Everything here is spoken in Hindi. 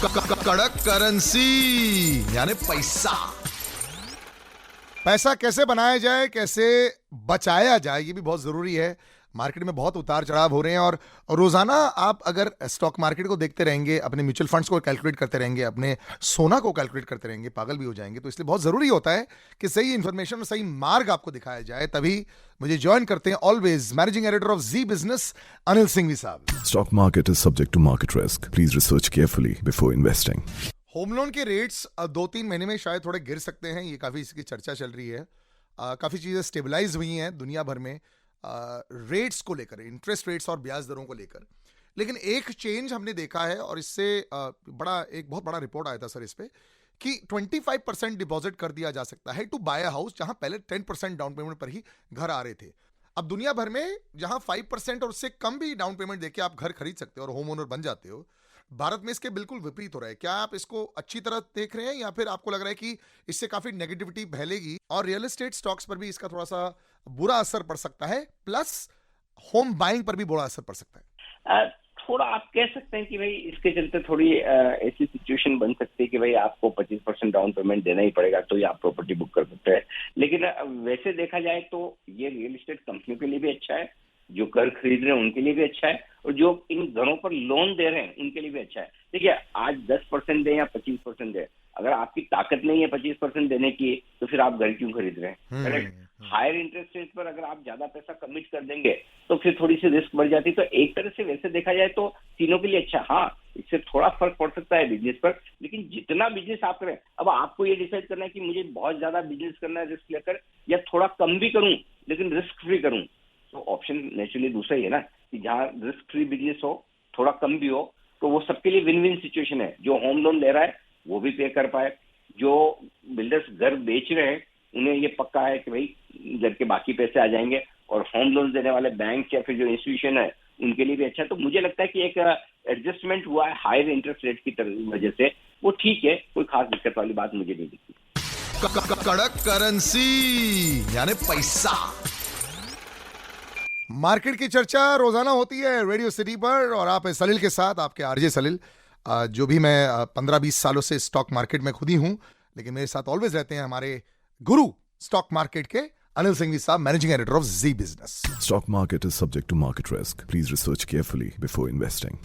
कड़क करेंसी यानी पैसा। पैसा कैसे बनाया जाए, कैसे बचाया जाए, ये भी बहुत जरूरी है। मार्केट में बहुत उतार चढ़ाव हो रहे हैं और रोजाना आप अगर स्टॉक मार्केट को देखते रहेंगे, अपने म्यूचुअल फंड्स को कैलकुलेट करते रहेंगे, अपने सोना को कैलकुलेट करते रहेंगे, पागल भी हो जाएंगे। तो इसलिए बहुत जरूरी होता है कि सही इंफॉर्मेशन और सही मार्ग आपको दिखाया जाए। तभी मुझे ज्वाइन करते हैं always managing editor of Zee Business Anil Singhvi साहब। Stock market is subject to market risk. Please research carefully before investing. Home loan के रेट्स 2-3 महीने में शायद थोड़े गिर सकते हैं, ये काफ़ी इसकी चर्चा चल रही है। काफ़ी चीज़ें स्टेबलाइज हुई हैं दुनिया भर में रेट्स को लेकर, इंटरेस्ट रेट्स और ब्याज दरों को लेकर। लेकिन एक चेंज हमने देखा है और इससे एक बहुत बड़ा रिपोर्ट आया था सर इस पे कि 25% डिपॉजिट कर दिया जा सकता है टू बाय अ हाउस, जहां पहले 10% डाउन पेमेंट पर ही घर आ रहे थे। अब दुनिया भर में जहां 5% और उससे कम भी डाउन पेमेंट देके आप घर खरीद सकते हो और होम ओनर बन जाते हो, भारत में इसके बिल्कुल विपरीत हो रहा है। क्या आप इसको अच्छी तरह देख रहे हैं या फिर आपको लग रहा है कि इससे काफी नेगेटिविटी फैलेगी और रियल एस्टेट स्टॉक्स पर भी इसका थोड़ा सा बुरा असर पड़ सकता है, प्लस होम बाइंग पर भी बुरा असर पड़ सकता है? थोड़ा आप कह सकते हैं कि भाई इसके चलते थोड़ी ऐसी सिचुएशन बन सकती है कि भाई आपको 25% डाउन पेमेंट देना ही पड़ेगा तो ही आप प्रॉपर्टी बुक कर सकते हैं। लेकिन वैसे देखा जाए तो ये रियल एस्टेट कंपनियों के लिए भी अच्छा है, जो घर खरीद रहे हैं उनके लिए भी अच्छा है, और जो इन घरों पर लोन दे रहे हैं उनके लिए भी अच्छा है। देखिए, आज 10% दें या 25% दें, अगर आपकी ताकत नहीं है 25% देने की तो फिर आप घर क्यों खरीद रहे हैं? करेक्ट। हायर इंटरेस्ट रेट पर अगर आप ज्यादा पैसा कमिट कर देंगे तो फिर थोड़ी सी रिस्क बढ़ जाती है। तो एक तरह से वैसे देखा जाए तो तीनों के लिए अच्छा। हाँ, इससे थोड़ा फर्क पड़ सकता है बिजनेस पर, लेकिन जितना बिजनेस आप करें, अब आपको ये डिसाइड करना है कि मुझे बहुत ज्यादा बिजनेस करना है रिस्क लेकर, या थोड़ा कम भी करूं लेकिन रिस्क फ्री करूं। तो ऑप्शन नेचुरली दूसरा ही है ना, कि जहां रिस्क फ्री बिजनेस हो, थोड़ा कम भी हो, तो वो सबके लिए विन विन सिचुएशन है। जो होम लोन ले रहा है वो भी पे कर पाए, जो बिल्डर्स घर बेच रहे हैं उन्हें ये पक्का है कि भाई घर के बाकी पैसे आ जाएंगे, और होम लोन देने वाले बैंक या फिर जो इंस्टीट्यूशन है उनके लिए भी अच्छा है। तो मुझे लगता है कि एक एडजस्टमेंट हुआ है हायर इंटरेस्ट रेट की वजह से, वो ठीक है, कोई खास दिक्कत वाली बात मुझे नहीं दिखती। कड़क करेंसी यानी पैसा। मार्केट की चर्चा रोजाना होती है रेडियो सिटी पर और आप सलील के साथ, आपके आरजे सलील, जो भी मैं 15-20 सालों से स्टॉक मार्केट में खुद ही हूं, लेकिन मेरे साथ ऑलवेज रहते हैं हमारे गुरु स्टॉक मार्केट के अनिल सिंघवी साहब, managing editor of Zee Business. Stock market is subject to market risk. Please research carefully before investing.